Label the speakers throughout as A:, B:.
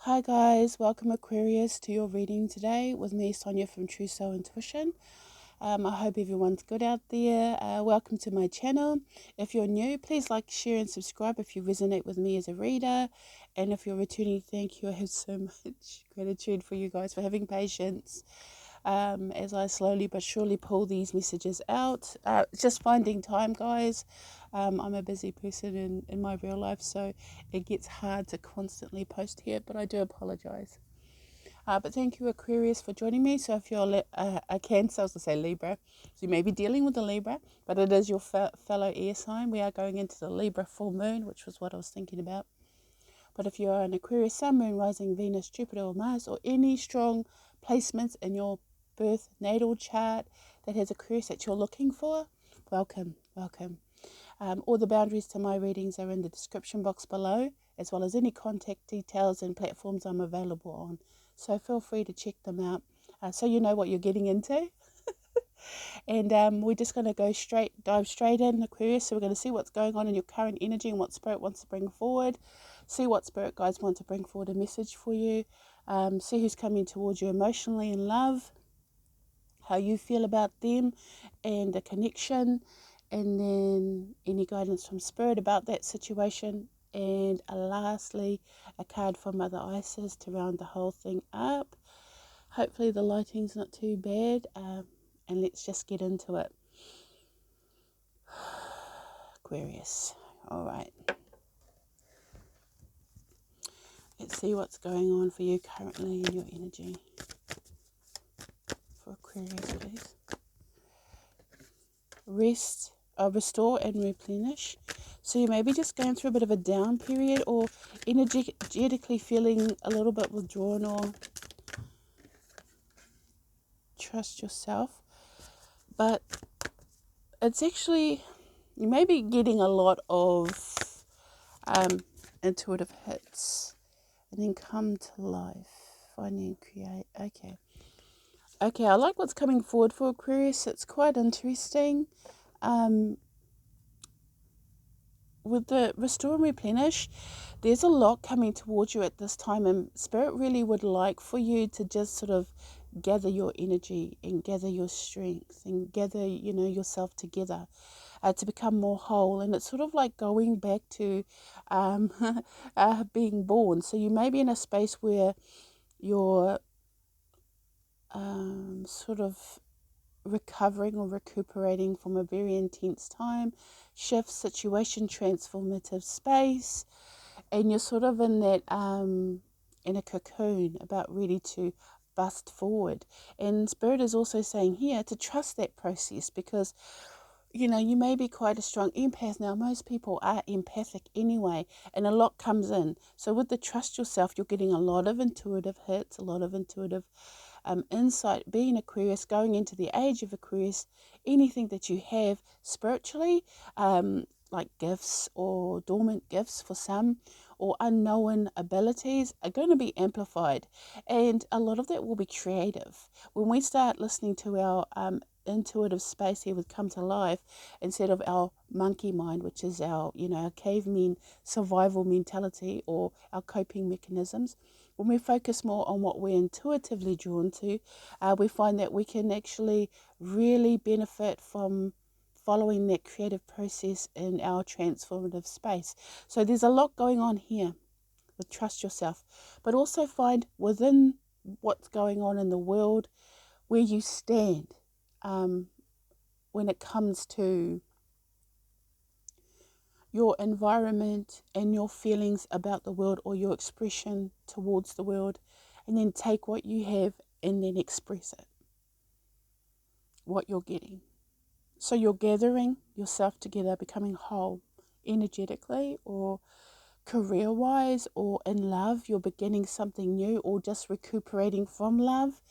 A: Hi guys, welcome Aquarius to your reading today with me, Sonia from True Soul Intuition. I hope everyone's good out there. Welcome to my channel. If you're new, please like, share and subscribe if you resonate with me as a reader. And if you're returning, thank you. I have so much gratitude for you guys for having patience as I slowly but surely pull these messages out. Just finding time, guys. I'm a busy person in my real life, so it gets hard to constantly post here, but I do apologize. But thank you, Aquarius, for joining me. So if you're a Cancer, I was going to say Libra, so you may be dealing with a Libra, but it is your fellow air sign. We are going into the Libra full moon, which was what I was thinking about. But if you're an Aquarius, Sun, Moon, Rising, Venus, Jupiter, or Mars, or any strong placements in your birth natal chart that has Aquarius that you're looking for, welcome. All the boundaries to my readings are in the description box below, as well as any contact details and platforms I'm available on. So feel free to check them out so you know what you're getting into. And we're just going to dive straight in, Aquarius. So we're going to see what's going on in your current energy and what Spirit wants to bring forward. See what Spirit guides want to bring forward a message for you. See who's coming towards you emotionally in love, how you feel about them and the connection, and then any guidance from Spirit about that situation. And lastly, a card for Mother Isis to round the whole thing up. Hopefully the lighting's not too bad, and let's just get into it. Aquarius. All right. Let's see what's going on for you currently in your energy. For Aquarius, please. Restore and replenish. So you may be just going through a bit of a down period or energetically feeling a little bit withdrawn, or trust yourself. But it's actually, you may be getting a lot of intuitive hits and then come to life. Find and create. Okay, I like what's coming forward for Aquarius. It's quite interesting. With the restore and replenish, there's a lot coming towards you at this time, and Spirit really would like for you to just sort of gather your energy and gather your strength and gather, yourself together to become more whole. And it's sort of like going back to being born. So you may be in a space where you're sort of recovering or recuperating from a very intense time, shift, situation, transformative space, and you're sort of in that in a cocoon, about ready to bust forward. And Spirit is also saying here to trust that process, because you may be quite a strong empath. Now, most people are empathic anyway, and a lot comes in. So with the trust yourself, you're getting a lot of intuitive hits, a lot of intuitive insight. Being Aquarius, going into the age of Aquarius, anything that you have spiritually, like gifts or dormant gifts for some, or unknown abilities, are going to be amplified. And a lot of that will be creative. When we start listening to our intuitive space here would come to life, instead of our monkey mind, which is our caveman survival mentality or our coping mechanisms. When we focus more on what we're intuitively drawn to, we find that we can actually really benefit from following that creative process in our transformative space. So there's a lot going on here with trust yourself, but also find within what's going on in the world where you stand when it comes to your environment and your feelings about the world, or your expression towards the world, and then take what you have and then express it, what you're getting. So you're gathering yourself together, becoming whole energetically or career-wise, or in love, you're beginning something new, or just recuperating from love.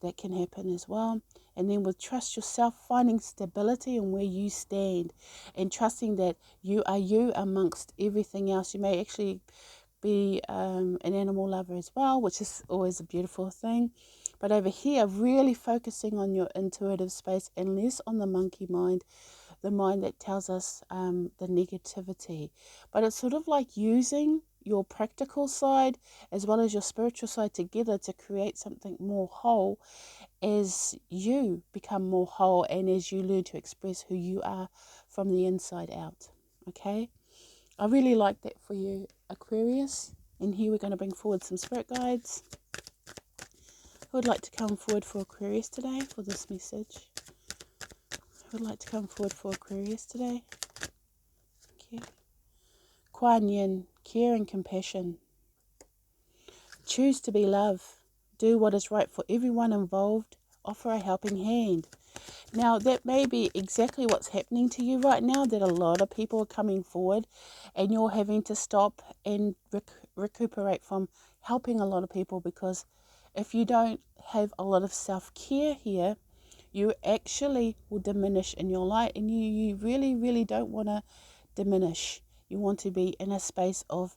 A: That can happen as well. And then with trust yourself, finding stability in where you stand and trusting that you are you amongst everything else. You may actually be an animal lover as well, which is always a beautiful thing. But over here, really focusing on your intuitive space and less on the monkey mind, the mind that tells us the negativity. But it's sort of like using your practical side as well as your spiritual side together to create something more whole as you become more whole and as you learn to express who you are from the inside out. Okay? I really like that for you, Aquarius. And here we're going to bring forward some spirit guides. Who would like to come forward for Aquarius today for this message? Who would like to come forward for Aquarius today? Okay. Kuan Yin, care and compassion. Choose to be love. Do what is right for everyone involved. Offer a helping hand. Now, that may be exactly what's happening to you right now, that a lot of people are coming forward and you're having to stop and recuperate from helping a lot of people, because if you don't have a lot of self-care here, you actually will diminish in your light, and you really, really don't want to diminish. You want to be in a space of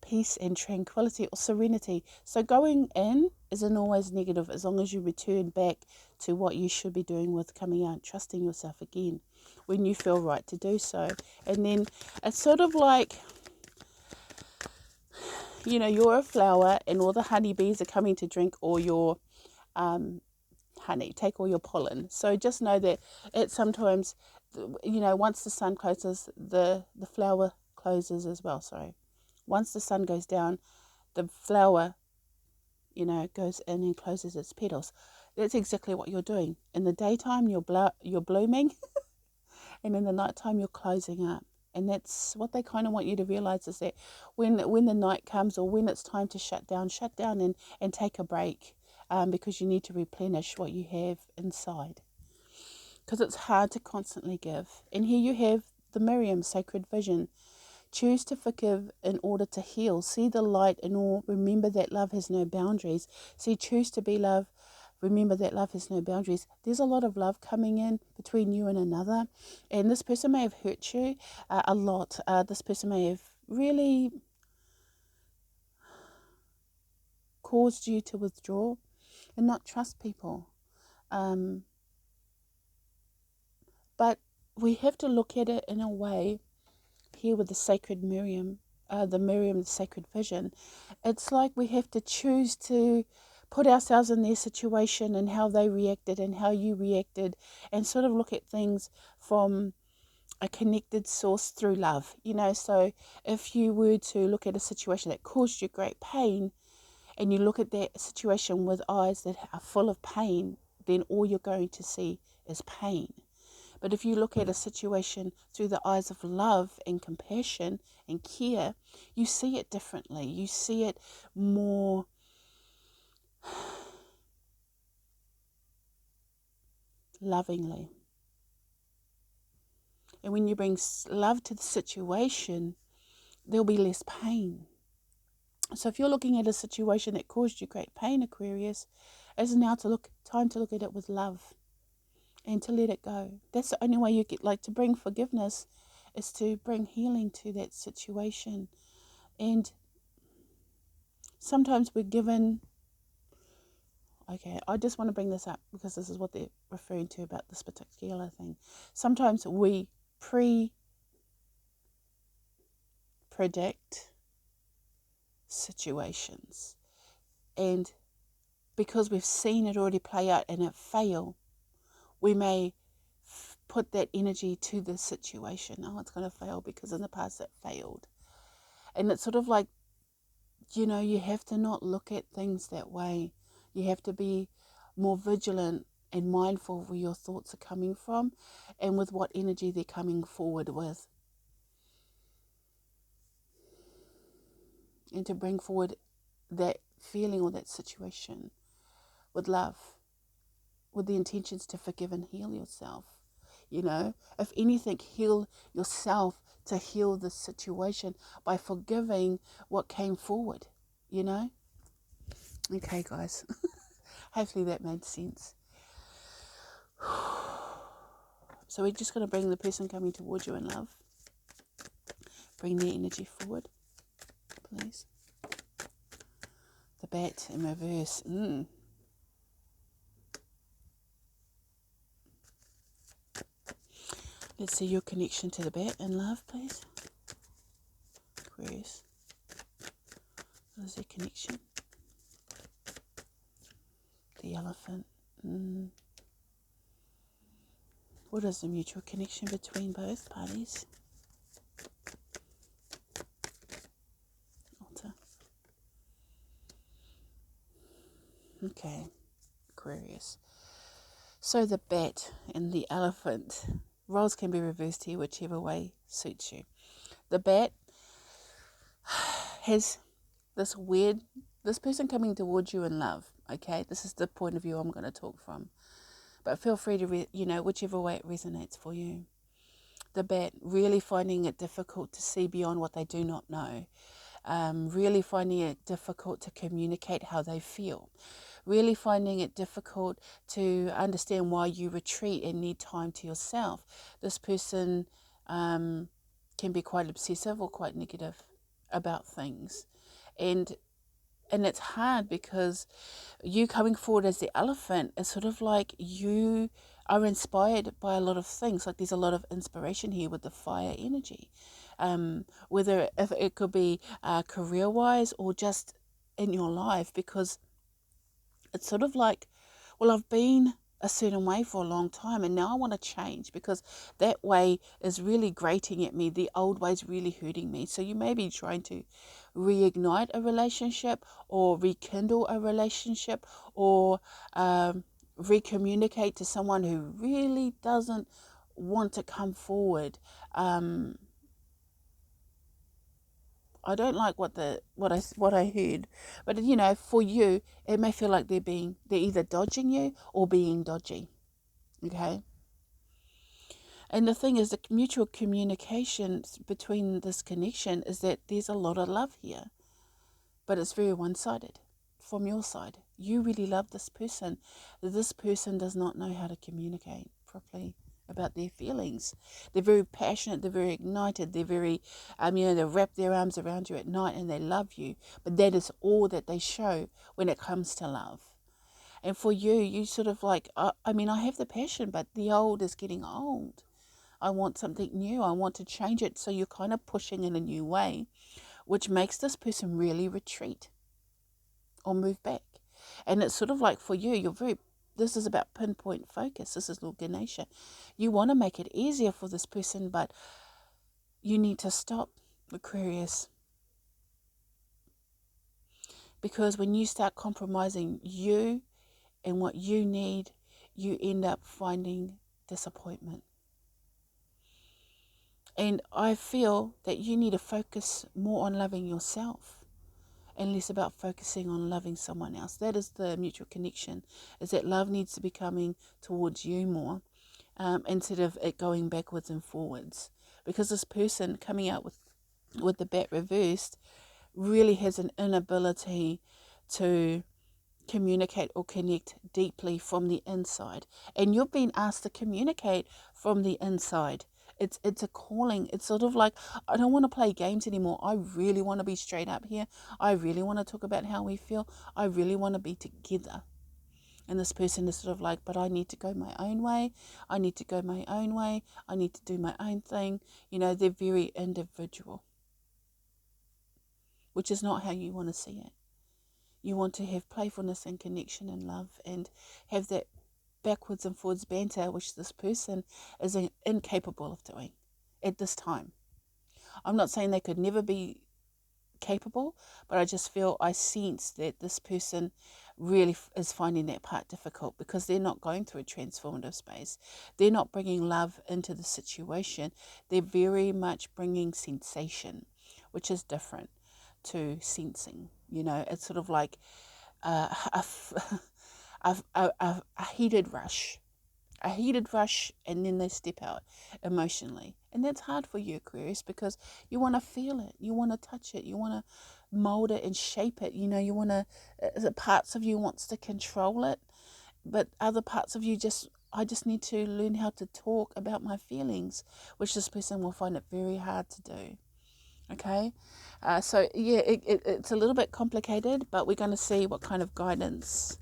A: peace and tranquility or serenity. So going in isn't always negative, as long as you return back to what you should be doing with coming out, trusting yourself again when you feel right to do so. And then it's sort of like, you know, you're a flower and all the honeybees are coming to drink all your honey, take all your pollen. So just know that it sometimes, you know, once the sun closes, the flower closes as well. Sorry. Once the sun goes down, the flower, you know, goes in and closes its petals. That's exactly what you're doing. In the daytime, you're blooming, and in the nighttime, you're closing up. And that's what they kind of want you to realize, is that when the night comes, or when it's time to shut down and take a break, because you need to replenish what you have inside. Because it's hard to constantly give. And here you have the Miriam sacred vision. Choose to forgive in order to heal. See the light in all. Remember that love has no boundaries. See, choose to be love. Remember that love has no boundaries. There's a lot of love coming in between you and another. And this person may have hurt you a lot. This person may have really caused you to withdraw and not trust people. But we have to look at it in a way here with the sacred Miriam, the sacred vision. It's like we have to choose to put ourselves in their situation and how they reacted and how you reacted, and sort of look at things from a connected source through love. You know, so if you were to look at a situation that caused you great pain, and you look at that situation with eyes that are full of pain, then all you're going to see is pain. But if you look at a situation through the eyes of love and compassion and care, you see it differently. You see it more lovingly. And when you bring love to the situation, there'll be less pain. So if you're looking at a situation that caused you great pain, Aquarius, it's now time to look at it with love. And to let it go. That's the only way you get, like, to bring forgiveness is to bring healing to that situation. And sometimes we're given, okay, I just want to bring this up because this is what they're referring to about this particular thing. Sometimes we predict situations, and because we've seen it already play out and it fail, we may put that energy to the situation. Oh, it's going to fail because in the past it failed. And it's sort of like, you know, you have to not look at things that way. You have to be more vigilant and mindful of where your thoughts are coming from and with what energy they're coming forward with. And to bring forward that feeling or that situation with love, with the intentions to forgive and heal yourself. You know, if anything, heal yourself to heal the situation by forgiving what came forward, you know. Okay, guys. Hopefully that made sense. So we're just going to bring the person coming towards you in love. Bring their energy forward, please. The bat in reverse. Let's see your connection to the bat in love, please. Aquarius. is their connection? The elephant. What is the mutual connection between both parties? Altar. Okay, Aquarius. So the bat and the elephant. Roles can be reversed here, whichever way suits you. The bat has this person coming towards you in love, okay? This is the point of view I'm going to talk from. But feel free to, whichever way it resonates for you. The bat really finding it difficult to see beyond what they do not know. Really finding it difficult to communicate how they feel. Really finding it difficult to understand why you retreat and need time to yourself. This person can be quite obsessive or quite negative about things. And it's hard because you coming forward as the elephant is sort of like you are inspired by a lot of things. Like there's a lot of inspiration here with the fire energy. Whether if it could be career-wise or just in your life, because it's sort of like, well, I've been a certain way for a long time and now I want to change because that way is really grating at me. The old way is really hurting me. So you may be trying to reignite a relationship or rekindle a relationship or recommunicate to someone who really doesn't want to come forward. I don't like what I heard, but for you, it may feel like they're either dodging you or being dodgy, okay? And the thing is, the mutual communication between this connection is that there's a lot of love here, but it's very one-sided from your side. You really love this person. This person does not know how to communicate properly about their feelings. They're very passionate, they're very ignited, they're very, they wrap their arms around you at night and they love you. But that is all that they show when it comes to love. And for you sort of like, I have the passion, but the old is getting old. I want something new. I want to change it. So you're kind of pushing in a new way, which makes this person really retreat or move back. And it's sort of like for you, this is about pinpoint focus. This is Lord Ganesha. You want to make it easier for this person, but you need to stop, Aquarius. Because when you start compromising you and what you need, you end up finding disappointment. And I feel that you need to focus more on loving yourself and less about focusing on loving someone else. That is the mutual connection, is that love needs to be coming towards you more instead of it going backwards and forwards. Because this person coming out with the bat reversed really has an inability to communicate or connect deeply from the inside. And you've been asked to communicate from the inside. It's a calling. It's sort of like, I don't want to play games anymore. I really want to be straight up here. I really want to talk about how we feel. I really want to be together. And this person is sort of like, but I need to go my own way. I need to go my own way. I need to do my own thing. They're very individual, which is not how you want to see it. You want to have playfulness and connection and love and have that backwards and forwards banter, which this person is incapable of doing at this time. I'm not saying they could never be capable, but I sense that this person really is finding that part difficult because they're not going through a transformative space. They're not bringing love into the situation. They're very much bringing sensation, which is different to sensing. It's sort of like a heated rush. A heated rush, and then they step out emotionally. And that's hard for you, Aquarius, because you want to feel it. You want to touch it. You want to mold it and shape it. You want to, parts of you wants to control it, but other parts of you I just need to learn how to talk about my feelings, which this person will find it very hard to do. Okay, so yeah, it's a little bit complicated, but we're going to see what kind of guidance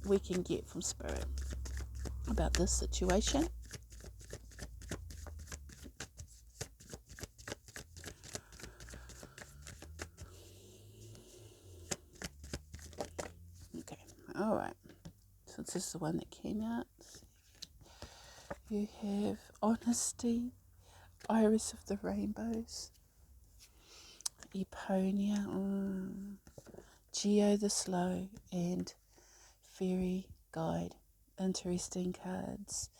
A: we can get from Spirit about this situation. All right. So this is the one that came out. You have honesty, iris of the rainbows, Eponia, Geo the slow, and fairy guide. Interesting cards.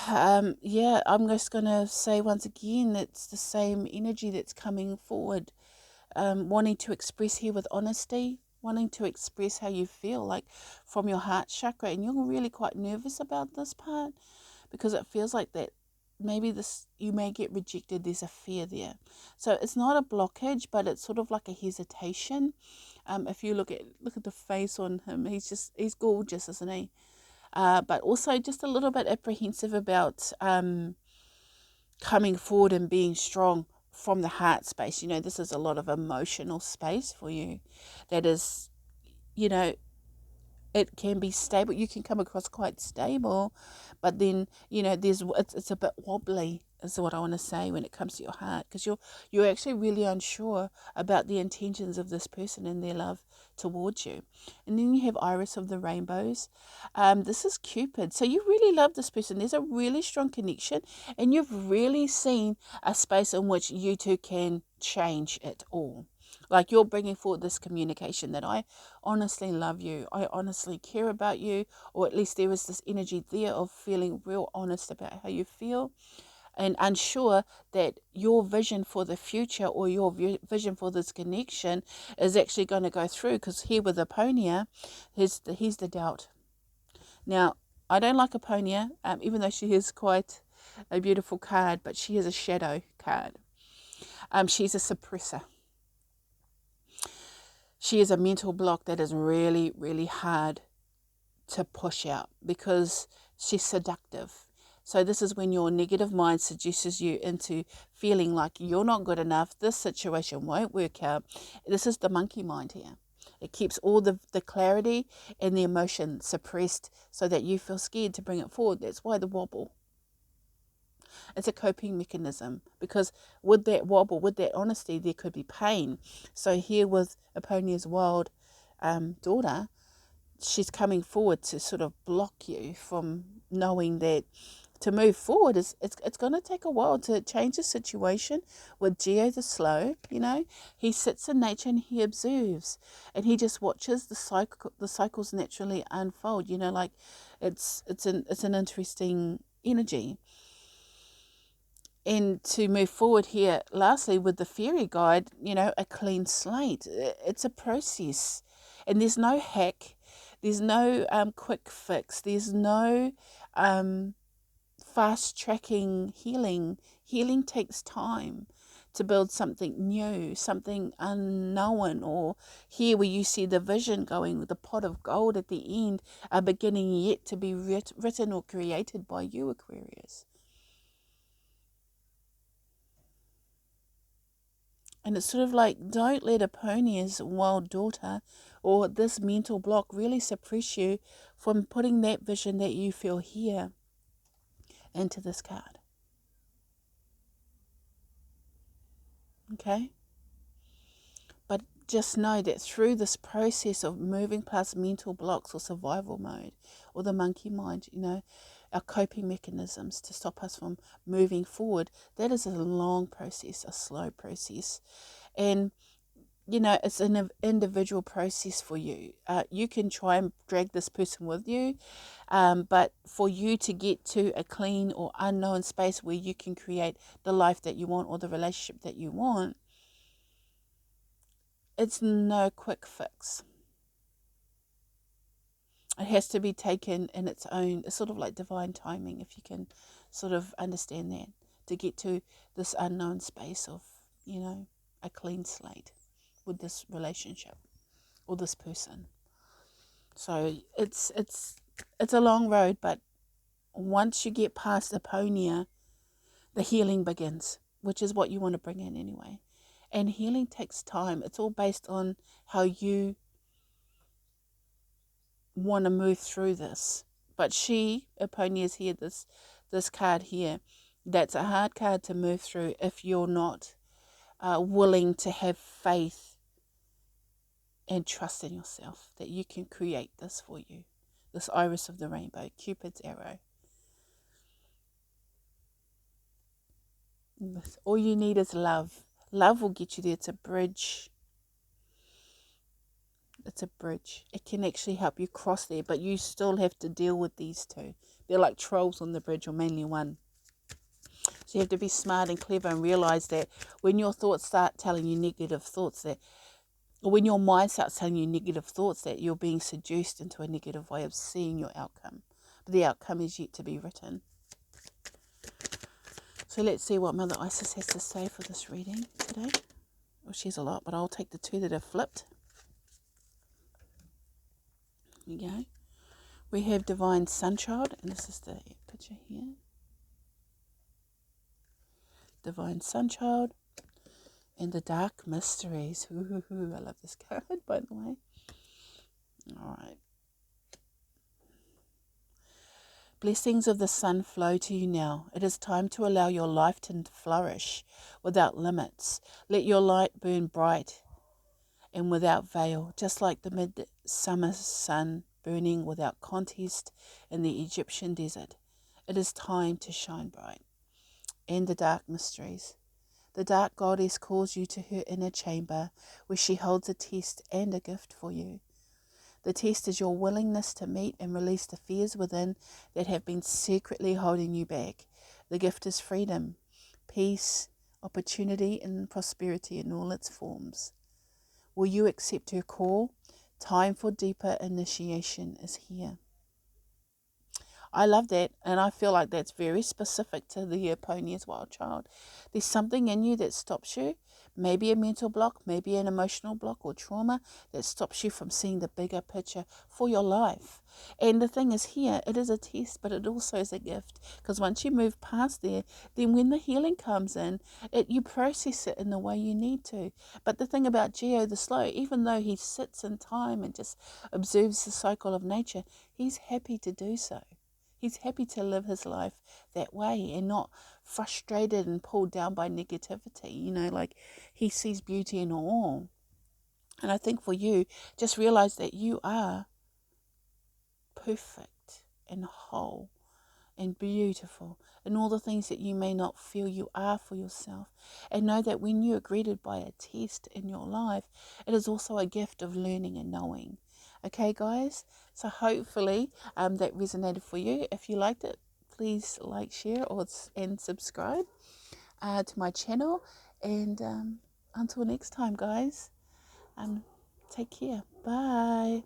A: Yeah, I'm just going to say once again, it's the same energy that's coming forward, wanting to express here with honesty, wanting to express how you feel, like from your heart chakra. And you're really quite nervous about this part because it feels like that maybe this you may get rejected. There's a fear there. So it's not a blockage, but it's sort of like a hesitation. If you look at the face on him, he's gorgeous, isn't he? But also just a little bit apprehensive about coming forward and being strong from the heart space. You know, this is a lot of emotional space for you. That is, you know, it can be stable. You can come across quite stable, but then, you know, it's a bit wobbly is what I want to say when it comes to your heart, because you're actually really unsure about the intentions of this person and their love towards you. And then you have Iris of the Rainbows. This is Cupid. So you really love this person. There's a really strong connection, and you've really seen a space in which you two can change it all. Like you're bringing forward this communication that I honestly love you. I honestly care about you, or at least there is this energy there of feeling real honest about how you feel and unsure that your vision for the future or your vision for this connection is actually going to go through. Because here with Aponia, here's the doubt. Now, I don't like Aponia, even though she is quite a beautiful card, but she is a shadow card. She's a suppressor. She is a mental block that is really, really hard to push out because she's seductive. So this is when your negative mind seduces you into feeling like you're not good enough, this situation won't work out. This is the monkey mind here. It keeps all the clarity and the emotion suppressed so that you feel scared to bring it forward. That's why the wobble. It's a coping mechanism, because with that wobble, with that honesty, there could be pain. So here with Eponia's wild daughter, she's coming forward to sort of block you from knowing that to move forward it's going to take a while to change the situation. With Geo the slow, you know, he sits in nature and he observes and he just watches the cycles naturally unfold. You know, like it's an interesting energy. And to move forward here, lastly, with the fairy guide, you know, a clean slate. It's a process, and there's no hack, there's no quick fix, there's no fast tracking healing. Healing takes time to build something new, something unknown, or here where you see the vision going with the pot of gold at the end, a beginning yet to be written or created by you, Aquarius. And it's sort of like, don't let Eponia's wild daughter or this mental block really suppress you from putting that vision that you feel here into this card. Okay? But just know that through this process of moving past mental blocks or survival mode or the monkey mind, you know, our coping mechanisms to stop us from moving forward, that is a long process, a slow process. And you know, it's an individual process for you. You can try and drag this person with you, but for you to get to a clean or unknown space where you can create the life that you want or the relationship that you want, it's no quick fix. It has to be taken in its own, it's sort of like divine timing, if you can sort of understand that, to get to this unknown space of, you know, a clean slate with this relationship or this person. So it's a long road, but once you get past Aponia, the healing begins, which is what you want to bring in anyway. And healing takes time. It's all based on how you want to move through this. But Aponia's here, this card here, that's a hard card to move through if you're not willing to have faith and trust in yourself that you can create this for you. This iris of the rainbow, Cupid's arrow. All you need is love. Love will get you there. It's a bridge. It's a bridge. It can actually help you cross there, but you still have to deal with these two. They're like trolls on the bridge, or mainly one. So you have to be smart and clever and realize that when your thoughts start telling you negative thoughts, that, or when your mind starts telling you negative thoughts, that you're being seduced into a negative way of seeing your outcome. But the outcome is yet to be written. So let's see what Mother Isis has to say for this reading today. Well, she has a lot, but I'll take the two that are flipped. There you go. We have Divine Sunchild, and this is the picture here. Divine Sunchild and the Dark Mysteries. Ooh, I love this card, by the way. All right. Blessings of the sun flow to you now. It is time to allow your life to flourish without limits. Let your light burn bright and without veil, just like the midsummer sun burning without contest in the Egyptian desert. It is time to shine bright. And the dark mysteries. The dark goddess calls you to her inner chamber, where she holds a test and a gift for you. The test is your willingness to meet and release the fears within that have been secretly holding you back. The gift is freedom, peace, opportunity, and prosperity in all its forms. Will you accept her call? Time for deeper initiation is here. I love that, and I feel like that's very specific to the year Pony as Wild Child. There's something in you that stops you, maybe a mental block, maybe an emotional block or trauma that stops you from seeing the bigger picture for your life. And the thing is here, it is a test, but it also is a gift, because once you move past there, then when the healing comes in, you process it in the way you need to. But the thing about Geo the Slow, even though he sits in time and just observes the cycle of nature, he's happy to do so. He's happy to live his life that way and not frustrated and pulled down by negativity. Like he sees beauty in all. And I think for you, just realize that you are perfect and whole and beautiful and all the things that you may not feel you are for yourself. And know that when you are greeted by a test in your life, it is also a gift of learning and knowing. Okay, guys? So hopefully that resonated for you. If you liked it, please like, share, and subscribe to my channel. And until next time, guys, take care. Bye.